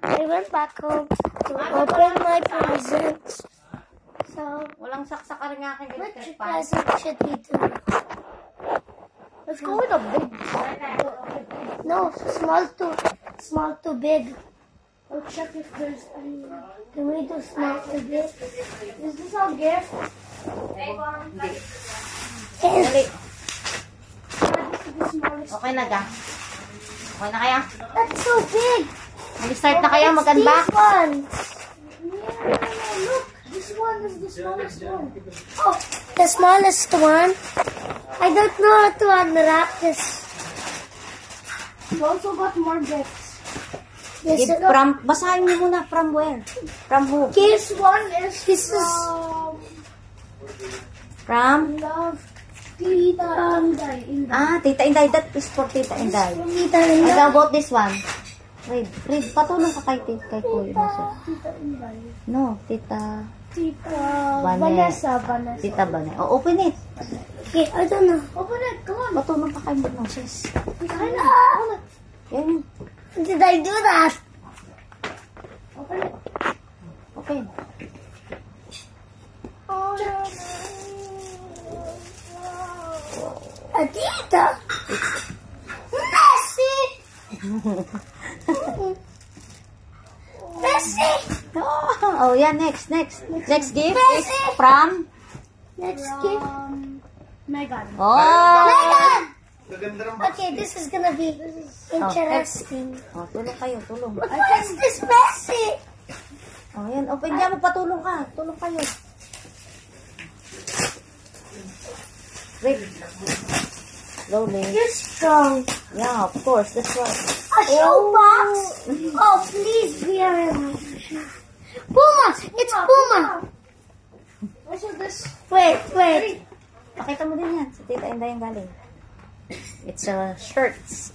I went back home to open my presents. So, Walang saksak ka rin nga aking which electric fan. present should we do? Let's go with a big. No, small to big. I'll check if there's any. Can we do small to big? Is this our gift? Hindi. Yes. Dali. This is the smallest. Okay na ga. Okay na kaya? That's so big. Mag-start na kayo It's mag-unbox. these ones. Yeah, look. This one is the smallest one. Oh, the smallest one? I don't know how to unwrap this. We also got more gifts. Yes, Basahin mo muna. From where? From who? this one is From? Love Tita Inday. Tita Inday. That is for Tita Inday. Tita How Inday. about this one? Read. Patulong ka kay Kuya. Tita Inday. No, Tita Vanessa. Tita Bane. Oh, open it. Okay, I don't know. Open it, come on. Patulong ka kay Moses. Yan. Did I do that? Open it. Open. Tita. Messi. Messi. Oh, yeah, next gift is from Next gift. Megan. Oh. Megan. Okay, this is gonna be interesting. Oh, tulong kayo, tulong. What is this Messi? Oh, yan, open niya, magpatulong ka. Tulong kayo. Read. Slowly. You're strong. Yeah, of course, that's right. A shoebox? Oh, please be a Puma! It's Puma! What is this? Wait. Pakita mo din yan. Sa Tita Inday yung galing. It's a shirts.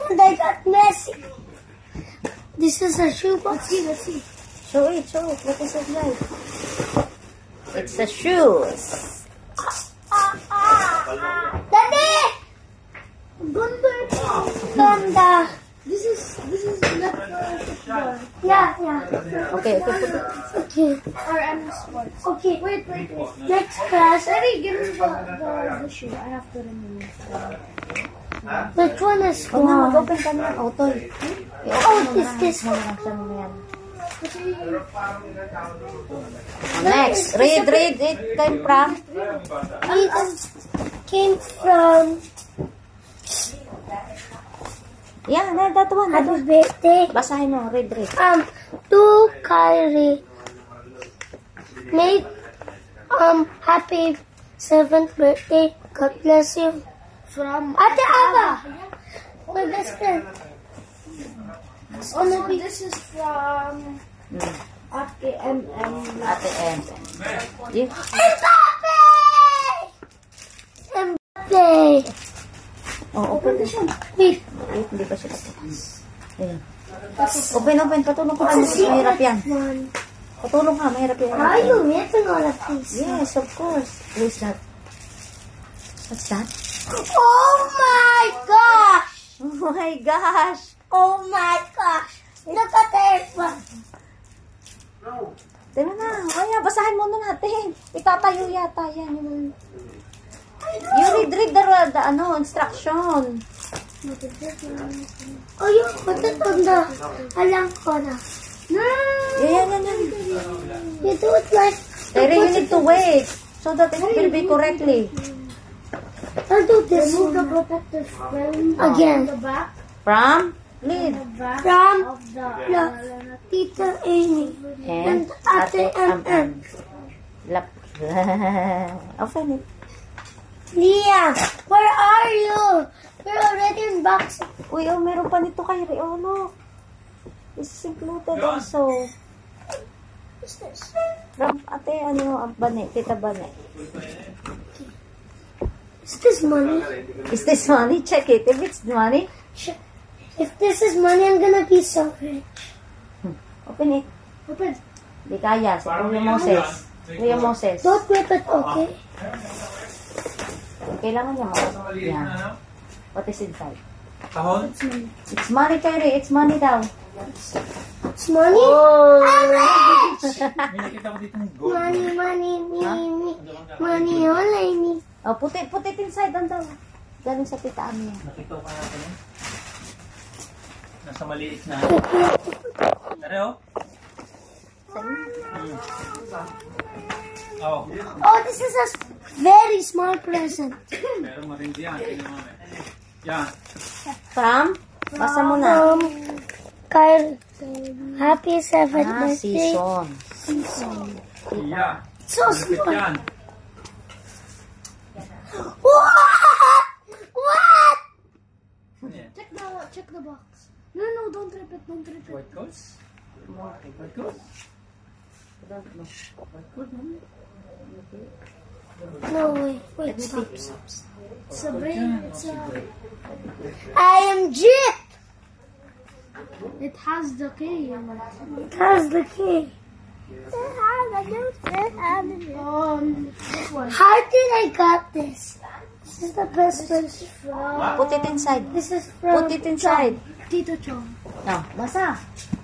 And I got Messi. This is a shoebox. Let's see. Show it. What is it like? It's a shoes. Daddy! Ganda. This is not for Yeah. Okay, put it. Okay. Or sports. Okay. Wait. Next class. Daddy, give me the shoe. I have to remove. Which one is Huwag na, one? mag-open ka na. Oh, toy. Is this Next. Read it. Came from. It came from Yeah, that one. Happy birthday. Basahin mo. Read. To Kyrie. Make happy 7th birthday. God bless you. From Ate Ava. My best friend. This is from Ate MM. Ate M. Yeah. Mbappe! Oh, open it. Wait. Wait, hindi pa siya tapos. Ayan. Open. Patulong ka. Mahirap yan. Patulong ka. Mahirap yan. Are you written all of these? Yes, of course. What's that? What's that? Oh my gosh! Oh my gosh! Oh my gosh! Look at it! Tingnan na. Kaya, basahin muna natin. Itatayo yata yan. You read the instruction. Oh, you put it on the alam ko na. No! Yan. You do it like... Pero you need to wait so that it will be correctly. I'll do this. Remove the protective film again. The back. From? Lead. From Tita Amy And Ate MM. Lap. Open it. Leah, where are you? We're already in box. Uy, meron pa nito kay Riolo. This is included also. What's this? From Ate, Bane, Tita Bane. Is this money? Is this money? Check it. If it's money, If this is money, I'm gonna be so rich. open it. Open. Di kaya. Si Kuya Moses. Don't grip it, okay? Kailangan niya mo. Yan. What is inside? Kahon? It's money, Terry. It's money daw. It's money? Oh! May nakita ko dito ng gold. Money, money, money, money, all I need. Oh, put it inside doon daw. Galing sa titaan niya. Nakita ko natin eh. Nasa maliit na. Tara oh. Oh. Oh, this is a very small present. Pero marindi yan. Tingnan mo yan. From? Basa mo na. Kyle, happy 7th birthday. Season. Yeah. So Malapit small. yan. What? What? Yeah. Check the box. No, don't rip it, don't rip it. White coats? White coats? No, wait, stop. It's a brain, it's a... I am Jip! It has the key in it. It has the key. This one. How did I got this? This is the best one. Put it inside. This is from... Put it inside. Tito Chong. No, basa.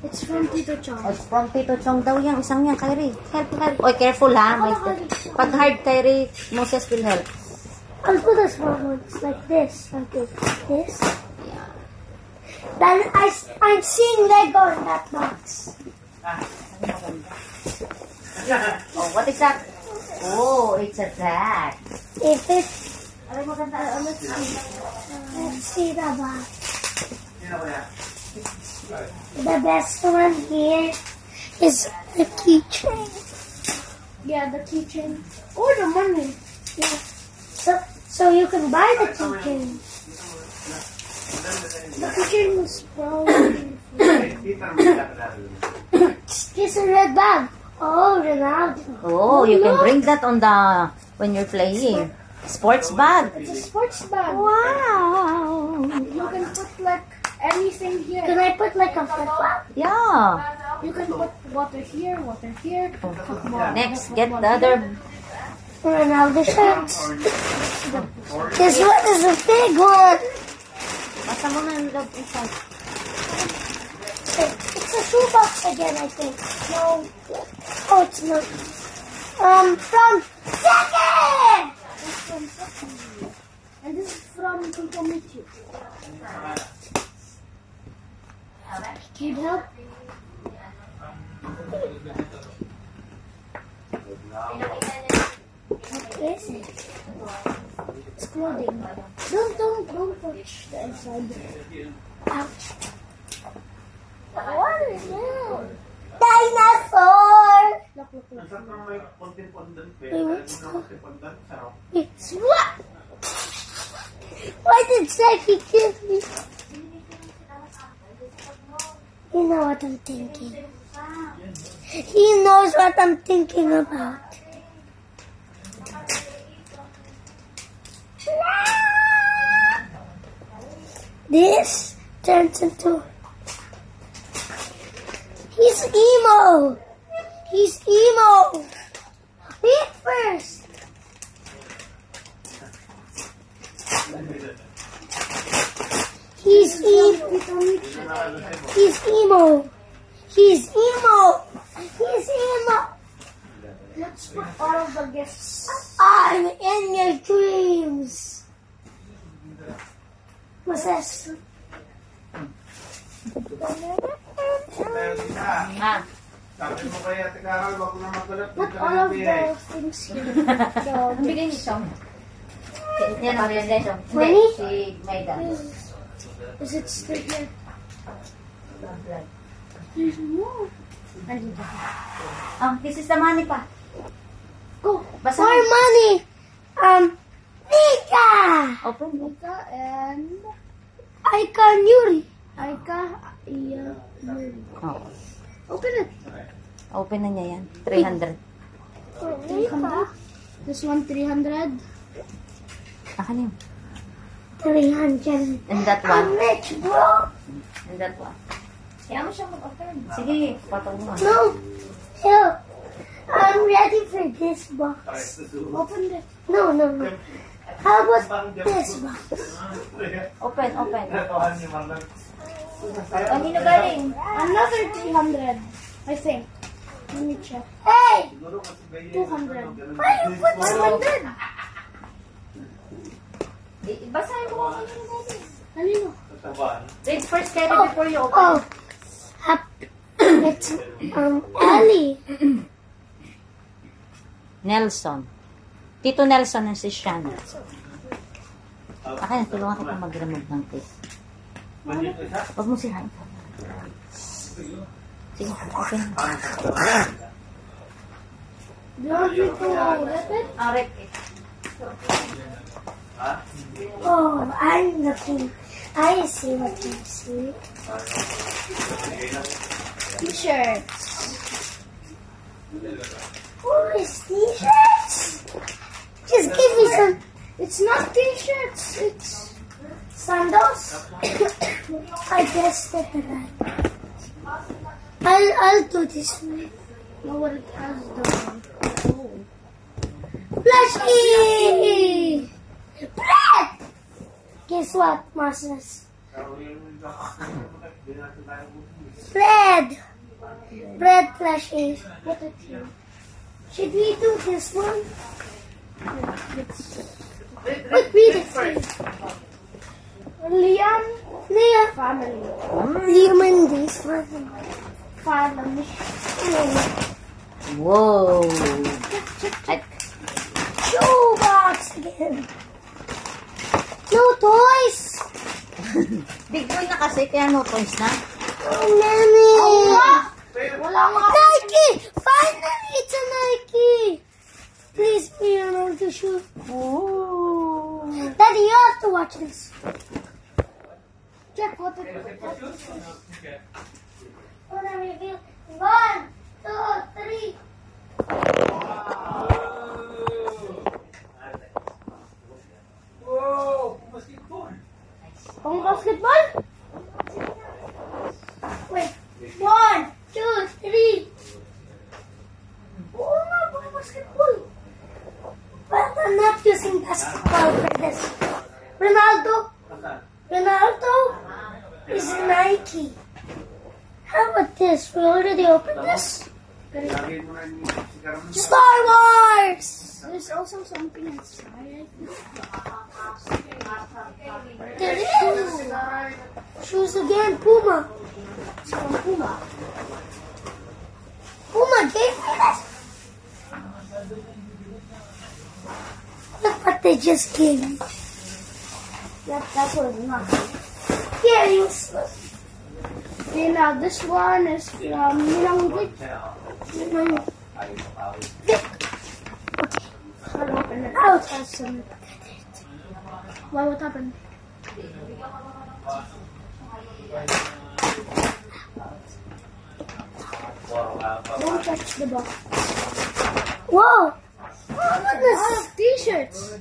It's from Tito Chong. Oh, it's from Tito Chong daw yung isang yan, Kyrie. Help. Oy, careful ha. Pag hard, Kyrie, Moses will help. I'll put the small ones like this. Okay, this. Then I'm seeing Lego in that box. Oh, what is that? Oh, it's a bag. If it... Let's see the box. The best one here is the keychain. Yeah, the keychain. Or the money. Yeah. So you can buy the keychain. The keychain was probably... It's a red bag. Oh, Ronaldo. Oh, you can bring that on the... when you're playing. Sports bag. It's a sports bag. Wow. You can put like anything here. Can I put like a flip-flop? Yeah. You can put water here. Next, get the other... Ronaldo shirts. This one is a big one. Basta mo na yung log inside. It's a shoebox again, I think. No. Oh, it's not. From Second! It's from Second. And this is from Kumkomichi. Can you help? What is it? It's clothing. Don't touch the inside. Ouch. What is that? Dinosaur! Look. It's what? Why did Seki kiss me? You know what I'm thinking. He knows what I'm thinking about. This turns into... He's emo! He's emo! Wait first! He's emo! He's emo! He's emo! He's emo! Let's put all of the gifts. I'm in your dreams! What's this? Ah. Put all of the things here. Ang bigay ni Chong. Yan ang bigay ni Chong. Money? Si Maida. Is it straight here? There's more. This is the money pa. Go. Basta More money. Nika. Open mo. Nika and Aika and Yuri. Aika, Iya, Yuri. Oh. Open it. Open na niya yan. 300. 300. This one 300. Akan yun. 300. And that I'm one. rich, bro. And that one. Kaya mo siya mag-open. Sige, patong mo. No. Help. I'm ready for this box. Open it. No. How about this box? Open, open. Kanino galing? Another 300, I think. Let me check. Hey! 200. Why you put 100? Basahin mo kung kanino galing. Kanino? Read first, Kelly, before you open. Oh, it's Ellie. Nelson. Tito Nelson and si Shan. Akin, tulungan kita mag-remove ng tape. Huwag mo sirain. Sige, open. Do you want me to rip it? Rip it. Oh, I'm looking. I see what you see. T-shirts. Oh, it's t-shirts. Just give me some. It's not t-shirts, it's Sandals? I guessed it right. I'll do this one. no what it has though. Plushie! Bread! Guess what, Masters? Bread! Bread plushie. What it here? Should we do this one? Wait, read it please. Liam Leah. family. Liam and this one. Family. Whoa. Ay, Shoebox again. No toys. big boy na kasi, kaya no toys na. Oh, Nanny. Wala nga. Nike! Finally, it's a Nike. Please be able to shoot. Oh. Daddy, you have to watch this. Check what it When I reveal 1, 2, 3. Whoa! Basketball! Pang basketball? Wait. 1, 2, 3. Oo nga, pang basketball. But I'm not using basketball for this. Ronaldo. Ronaldo is a Nike. How about this? We already opened this. Star Wars. There's also something inside. There is. Shoes again. Puma. It's from Puma. Puma gave me this. Look what they just gave me. That's what it's not. Yeah, useless. Okay, now this one is from Minangit. I'll open it. Ouch. Has some. Why, what happened? Don't touch the box. Whoa. Oh, goodness. T-shirts.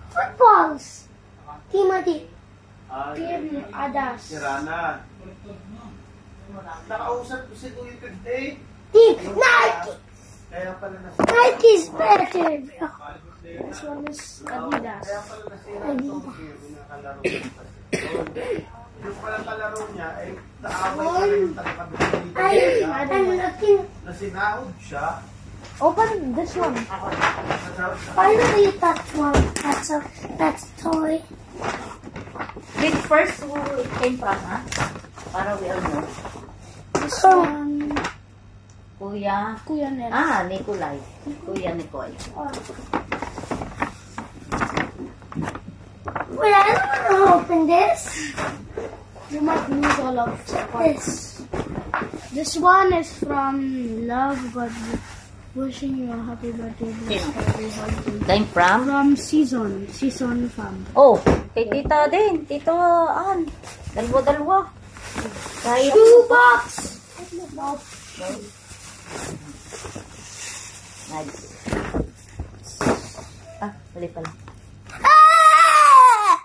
Footballs. Timothy. Team Adas. Rana. Nakausap ko si Kuya Pigday. Team Nike. Kaya pala na Nike's better, bro. This one is Adidas. nasira yung nakalaro niya. Yung pala kalaro niya ay naaway pa rin yung tagapagdito I'm looking. na sinahod siya. Open this one. Finally, that's one. That's a toy. Read first who it came from, ha? Para we all know. This one. Kuya. Kuya Nel. Nikolai. Kuya Nicole. Wait, I don't want to open this. You might lose all of This. This one is from Love God. Wishing you a happy birthday. Sino? Happy holiday. Came from? From Season Fam. Oh, kay tita din. Tito Ann. Dalawa-dalawa. Kahit Shoebox. Nice. Mali pala. Ah!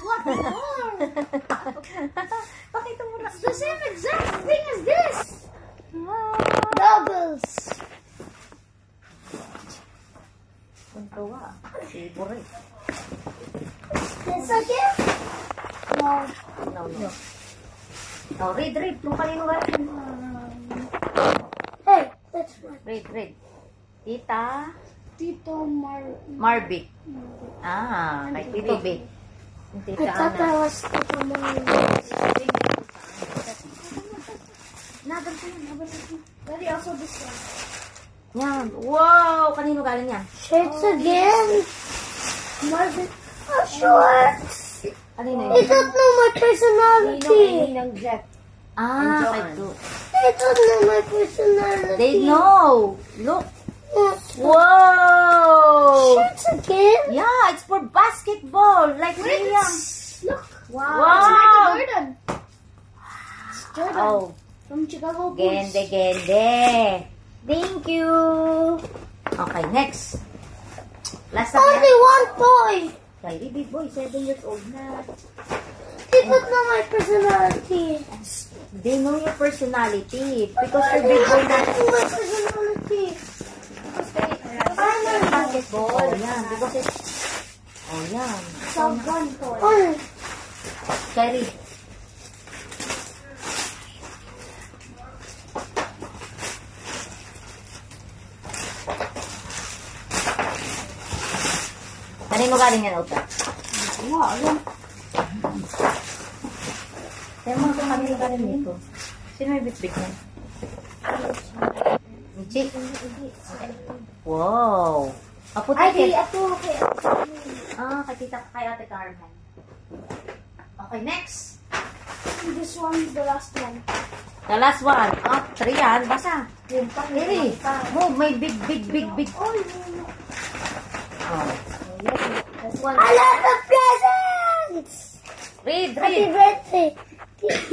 What more? Pakita mo na. It's the same exact thing as favorite. This again? No. No. Oh, read. Kung kanino galing. Hey, that's one. Read. Tita Tito Marvic. Ah, kay Tito Vic. I Tita thought Ana. that was Tito Mari. Naban ko yan. Daddy, also this one. Yan. Wow! Kanino galing yan? Shirts again. Marvin. Oh, shorts. Kanino I yun? don't know my personality. Ninong Jeff. Ah, kay Tu. I don't know my personality. They know. Look. Oh, Whoa! shirts again. Yeah, it's for basketball. Like Liam. Look. Wow! Jordan. It's Jordan. Oh, From Chicago Bulls. gende. Thank you. Okay, next. Last na Only one boy. Kyrie, big boy, 7 years old na. They don't know my personality. They know your personality because you're big boy na. They don't know my personality. I'm a basketball. Oh, yan. Because it's... Oh, yan. Someone boy. Oh, Kyrie. Kanino galing yan, Ota? Kaya mga kung kanino galing nito. Sino may bitbit niya? Michi. Wow. Kaputi Ay, kit. ato. Okay. Ah, kay Ate Carmen. Okay, next. This one is the last one. The last one. Ah, 3 yan. Basa. Really? Move. May big. Oh. This one. a lot of presents. Read. Happy birthday. Tita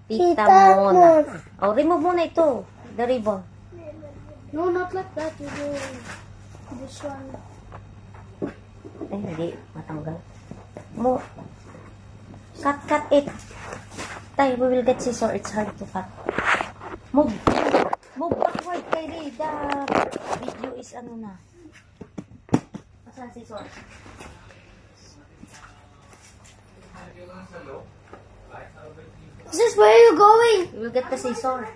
Tita Mona. Mona. Oh, remove muna ito. The ribbon. No, not like that. You do this one. Ay, hindi. Matanggal. Mo. Cut it. Tay, we will get scissor. It's hard to cut. Move. Move backward, Kyrie. The video is ano na. Asan scissor? This is where you going? We will get the scissor.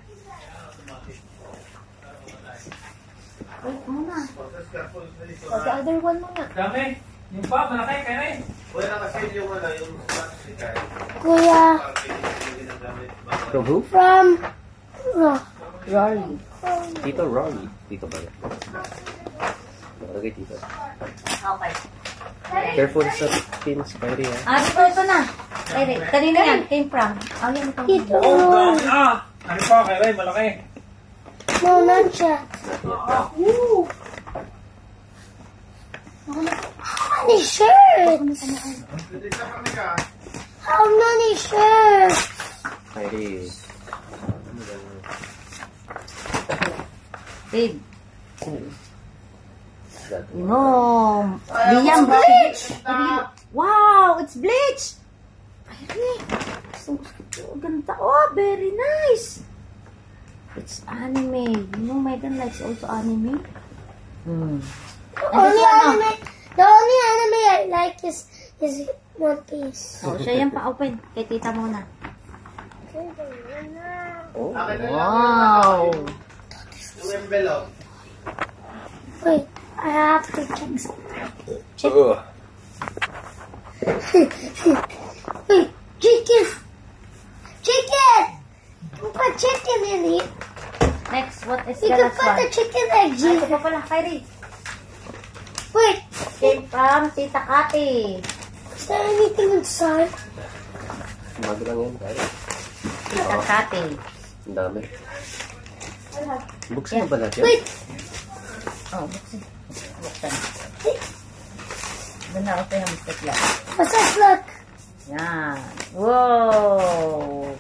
Wait muna. Oh, The other one muna. Dami. Yung pa, malaki, kaya rin. Wala kasi yung plastic. Kuya. From who? From Rory. Tito Ronnie. Tito ba yan? Okay, Tito. Okay. Careful sa pins, Kyrie, ha? Ah, ito na. Kyrie, kanina yan. Came from. Oh, yan ito. Tito. Oh, dami. Ano pa, kaya rin, malaki. No, not siya. How many shirts? How many shirts? Kyrie. Big. That No. Liam, bleach. Wow, it's bleach. Kyrie. Ganda. Oh, very nice. It's anime. You know, Megan likes also anime. The only anime I like is One Piece. Oh, siya yan pa-open. Kay tita muna. Oh, Wow. Yung envelope. Wait, I have to check. Wait, chicken! Chicken! You put chicken in it. Next, what is You the can last put one? the chicken egg. Ay, ito pa pala, Kyrie. Wait, Came from Tita Kati. is there anything inside? mag lang yan, Kyrie. Tita Kati. Ang dami. Buksan mo ba natin? Wait, Oh, buksan. Buksan. Doon na ako yung mistake lang. what's that? Look. Yan. Whoa!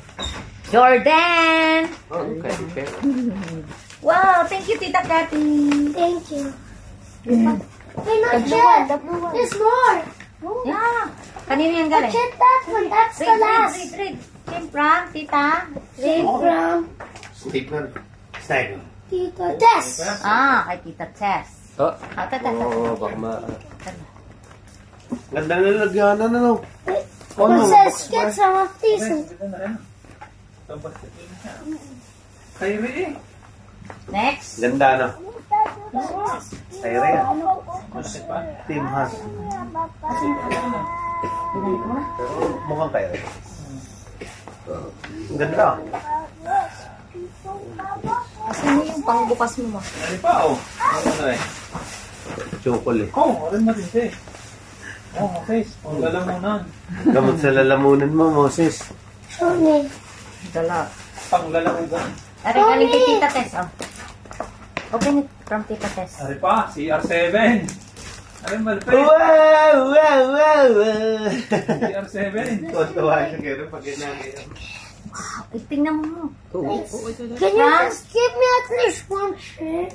Jordan! Oh, okay. Wow, thank you, Tita Kati. Thank you. Wait, not yet. There's more. Yeah. Kanino yan But galing? check that one. That's the last. Read. Came from Tita. Came from Stapler. Stapler. Tita Tess. Ah, kay Tita Tess. Oh, Ah, tata. oh, baka ma... Ganda na lagyanan, ano? It says get some of these. Dito na rin. Tapos ito na siya. Kyrie. Next. Ganda, ano? Kyrie, ah. Kasi pa. Team Haas. Binalik mo na. Pero mukhang Kyrie. Ganda. Asan mo yung pangbukas mo? Ano pa, oh. Ano na rin? Chocolate. Oh, rin natin siya. Oh, okay. Ang lalamunan. Gamot sa lalamunan mo, Moses. Show me. Dala. Pang lalamunan. Aray, galing kay Tita Tess, oh. Open it from Tita Tess. Ano pa? CR7. Ano malapit? Wow! Wow! Wow! CR7. Tuwa siya kayo pag ginagay. Ay, tingnan mo. Can you just give me at least one shirt?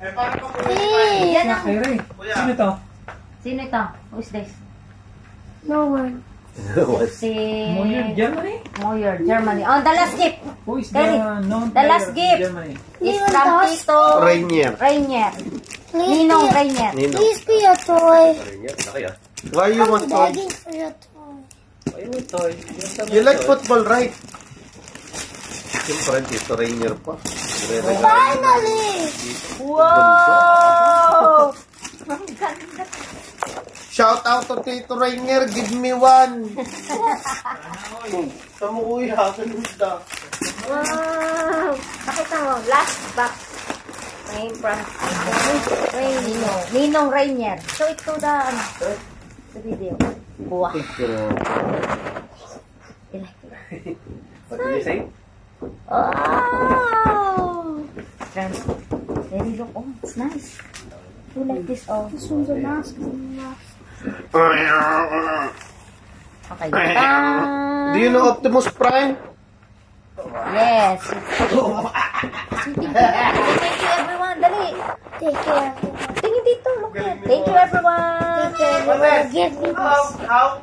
Eh, paano pa po? Please. Yan ang... Kyrie. Sino to? Sino ito? Who is this? No one. Si... Moyer, Germany? Moyer, Germany. Oh, the last gift. Who is Kyrie, the known the last player of gift. Germany? Is Leon from Dos. Tito... Rainier. Rainier. Please Ninong be, Rainier. Nino. please be a toy. Rainier, laki ah. Why you I'm want toy? begging for your toy. Ayun yung toy. You like football, right? Siyempre, Tito Rainier pa. Finally! Wow! Ang ganda. Shout out to Tito Rainier, give me one. Tamo kuya, akin gusto. Wow! Nakita mo, last box. May from Ninong. Ninong Rainier. So ito the, ano, sa video. Buwah. What did you say? Oh! Very look, oh, it's nice. You like this, oh. This one's a mask. Okay. Do you know Optimus Prime? Yes. Thank you everyone. Dali. Take care. Tingin dito. Look at. Thank you everyone. Take care. Give me this. How